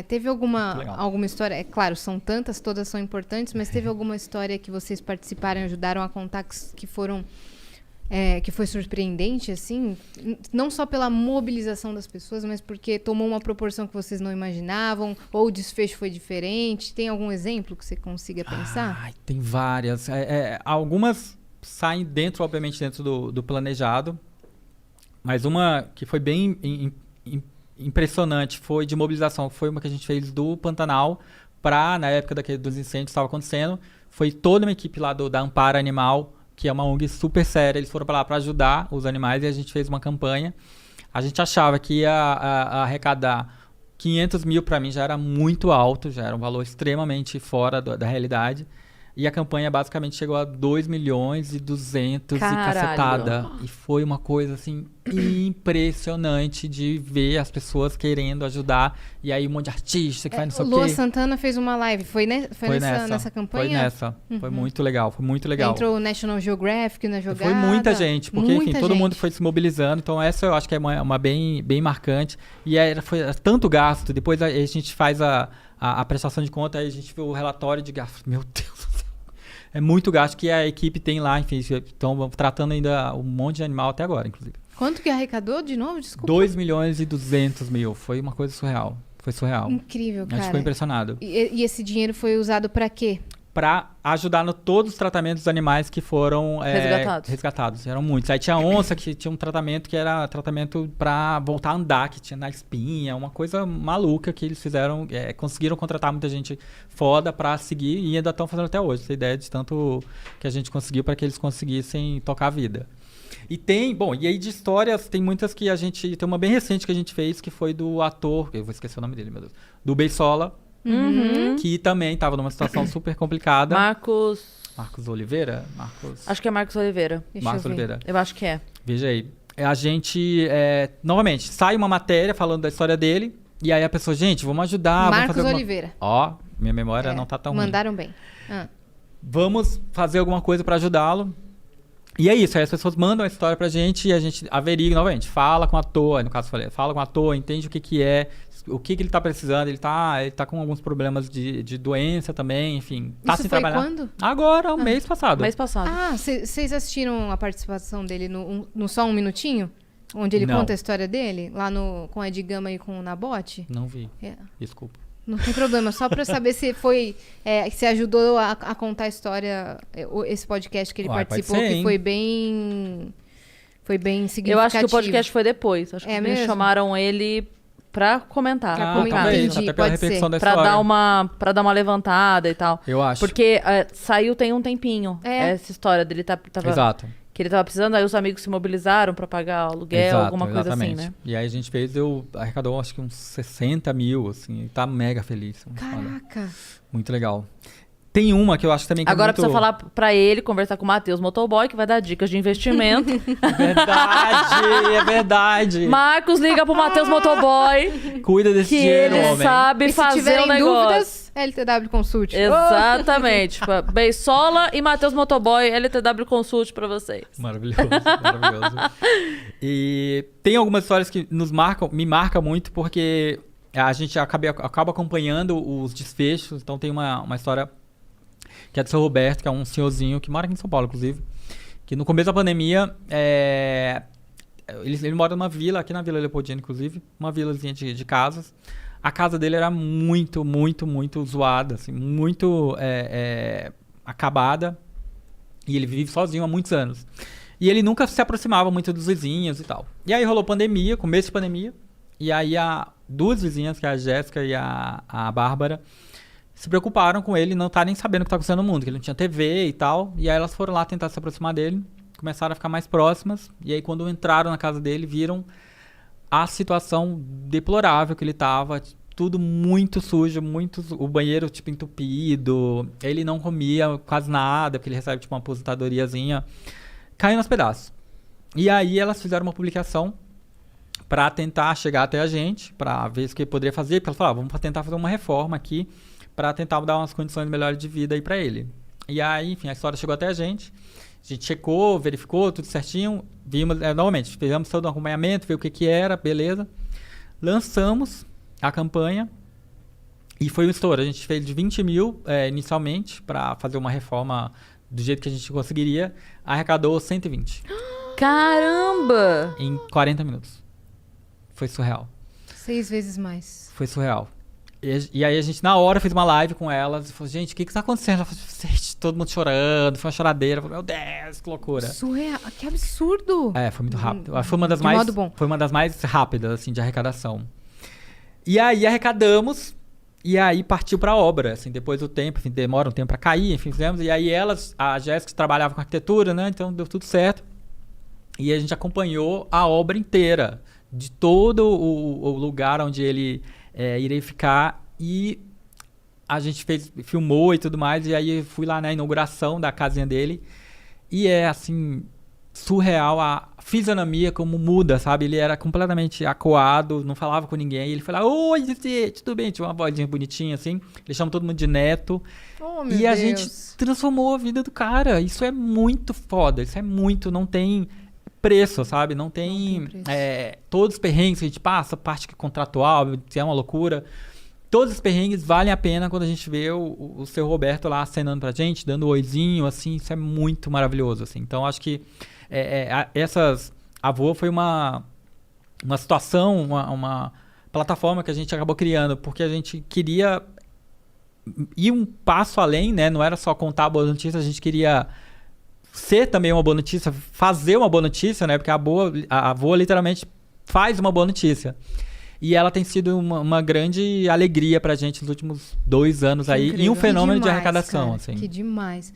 Teve alguma história, é claro, são tantas, todas são importantes, mas teve alguma história que vocês participaram, ajudaram a contar que foi surpreendente, assim? Não só pela mobilização das pessoas, mas porque tomou uma proporção que vocês não imaginavam, ou o desfecho foi diferente? Tem algum exemplo que você consiga pensar? Tem várias. Algumas saem obviamente dentro do planejado, mas uma que foi bem impressionante foi de mobilização, foi uma que a gente fez do Pantanal na época dos incêndios que estava acontecendo, foi toda uma equipe lá da Amparo Animal, que é uma ONG super séria, eles foram para lá para ajudar os animais e a gente fez uma campanha. A gente achava que ia arrecadar 500 mil, para mim já era muito alto, já era um valor extremamente fora da realidade. E a campanha basicamente chegou a 2 milhões e 200 e cacetada. E foi uma coisa, assim, impressionante de ver as pessoas querendo ajudar. E aí um monte de artista que vai não sei o quê. Lua Santana fez uma live. Foi nessa campanha? Foi nessa. Uhum. Foi muito legal. Entrou o National Geographic na jogada. Foi muita gente, porque enfim, todo mundo foi se mobilizando. Então essa eu acho que é uma bem marcante. E foi tanto gasto. Depois a gente faz a prestação de conta, aí a gente vê o relatório de gasto. Meu Deus do céu. É muito gasto que a equipe tem lá, enfim, estão tratando ainda um monte de animal até agora, inclusive. Quanto que arrecadou de novo? Desculpa. 2 milhões e 200 mil. Foi uma coisa surreal. Foi surreal. Incrível, cara. A gente ficou impressionado. E esse dinheiro foi usado para quê? Para ajudar no todos os tratamentos dos animais que foram resgatados. Eram muitos. Aí tinha onça que tinha um tratamento que era tratamento para voltar a andar, que tinha na espinha, uma coisa maluca que eles fizeram. Conseguiram contratar muita gente foda para seguir e ainda estão fazendo até hoje. Essa ideia de tanto que a gente conseguiu para que eles conseguissem tocar a vida. E e aí de histórias, tem muitas que tem uma bem recente que a gente fez, que foi do ator, eu vou esquecer o nome dele, meu Deus, do Beisola. Uhum. Que também estava numa situação super complicada. Marcos Oliveira? Acho que é Marcos Oliveira. Oliveira. Eu acho que é. Veja aí. A gente, novamente, sai uma matéria falando da história dele, e aí a pessoa, gente, vamos ajudar. Marcos vamos fazer Oliveira. Minha memória não tá tão ruim. Mandaram bem. Vamos fazer alguma coisa para ajudá-lo. E é isso, aí as pessoas mandam a história pra gente e a gente averigua novamente, fala com o ator, no caso eu falei, fala com o ator, entende o que é, o que ele tá precisando, ele tá com alguns problemas de doença também, enfim. Tá Isso sem foi trabalhar. Quando? Agora, mês passado. Vocês assistiram a participação dele no Só Um Minutinho? Onde ele conta a história dele? Lá com a Ed Gama e com o Nabote? Não vi, desculpa. Não tem problema, só pra saber se se ajudou a contar a história, esse podcast que ele participou, que foi bem significativo. Eu acho que o podcast foi depois. Acho que eles chamaram ele pra comentar. Entendi, até pela repetição da pra história. Pra dar uma levantada e tal. Eu acho. Porque saiu tem um tempinho essa história dele. Exato. Que ele tava precisando, aí os amigos se mobilizaram pra pagar aluguel, alguma coisa assim, né? E aí a gente arrecadou acho que uns 60 mil, assim, e tá mega feliz. Caraca! Muito legal. Tem uma que eu acho também que agora precisa falar pra ele, conversar com o Matheus Motoboy, que vai dar dicas de investimento. É verdade. Marcos, liga pro Matheus Motoboy. Cuida desse dinheiro, homem. Que ele sabe fazer o negócio. Dúvidas, LTW Consult. Exatamente. Beisola e Matheus Motoboy, LTW Consult pra vocês. Maravilhoso. E tem algumas histórias que me marcam muito, porque a gente acaba acompanhando os desfechos. Então tem uma história que é do seu Roberto, que é um senhorzinho que mora aqui em São Paulo, inclusive, que no começo da pandemia, ele mora numa vila, aqui na Vila Leopoldina, inclusive, uma vilazinha de casas. A casa dele era muito, muito, muito zoada, assim, muito acabada, e ele vive sozinho há muitos anos. E ele nunca se aproximava muito dos vizinhos e tal. E aí rolou pandemia, começo de pandemia, e aí duas vizinhas, que é a Jéssica e a Bárbara, se preocuparam com ele não estarem sabendo o que está acontecendo no mundo, que ele não tinha TV e tal. E aí elas foram lá tentar se aproximar dele, começaram a ficar mais próximas. E aí quando entraram na casa dele, viram a situação deplorável que ele estava, tudo muito sujo, o banheiro tipo entupido, ele não comia quase nada, porque ele recebe tipo uma aposentadoriazinha, caindo aos pedaços. E aí elas fizeram uma publicação para tentar chegar até a gente, para ver o que poderia fazer, porque elas falaram, vamos tentar fazer uma reforma aqui, para tentar dar umas condições melhores de vida aí para ele. E aí, enfim, a história chegou até a gente checou, verificou tudo certinho, vimos, novamente, fizemos todo o acompanhamento, viu o que era, beleza. Lançamos a campanha E foi um estouro. A gente fez de 20 mil inicialmente para fazer uma reforma do jeito que a gente conseguiria. Arrecadou 120. Caramba! Em 40 minutos. Foi surreal. 6 vezes mais. Foi surreal. E aí a gente, na hora, fez uma live com elas e falou, gente, o que tá acontecendo? Ela falou, gente, todo mundo chorando, foi uma choradeira. Falei, meu Deus, que loucura. Surreal, que absurdo. Foi muito rápido. Foi uma das modo bom. Foi uma das mais rápidas, assim, de arrecadação. E aí arrecadamos, e aí partiu pra obra, assim, depois do tempo, enfim, demora um tempo pra cair, enfim, fizemos. E aí a Jéssica trabalhava com arquitetura, né, então deu tudo certo. E a gente acompanhou a obra inteira, de todo o lugar onde ele iria ficar, e a gente filmou e tudo mais, e aí fui lá na inauguração da casinha dele, e assim, surreal a fisionomia como muda, sabe? Ele era completamente acuado, não falava com ninguém, e ele falava, oi, gente, tudo bem? Tinha uma vozinha bonitinha, assim, ele chama todo mundo de neto, e a gente transformou a vida do cara. Isso é muito foda, isso é muito, não tem preço, sabe? Não tem todos os perrengues que a gente passa, parte contratual, que é uma loucura. Todos os perrengues valem a pena quando a gente vê o seu Roberto lá acenando pra gente, dando um oizinho, assim, isso é muito maravilhoso, assim. Então, acho que a Voa foi uma situação, uma plataforma que a gente acabou criando, porque a gente queria ir um passo além, né? Não era só contar a boa notícia, a gente queria ser também uma boa notícia, fazer uma boa notícia, né? Porque a Voa literalmente faz uma boa notícia. E ela tem sido uma grande alegria pra gente nos últimos 2 anos aí. Incrível. E um fenômeno demais, de arrecadação, cara, assim. Que demais.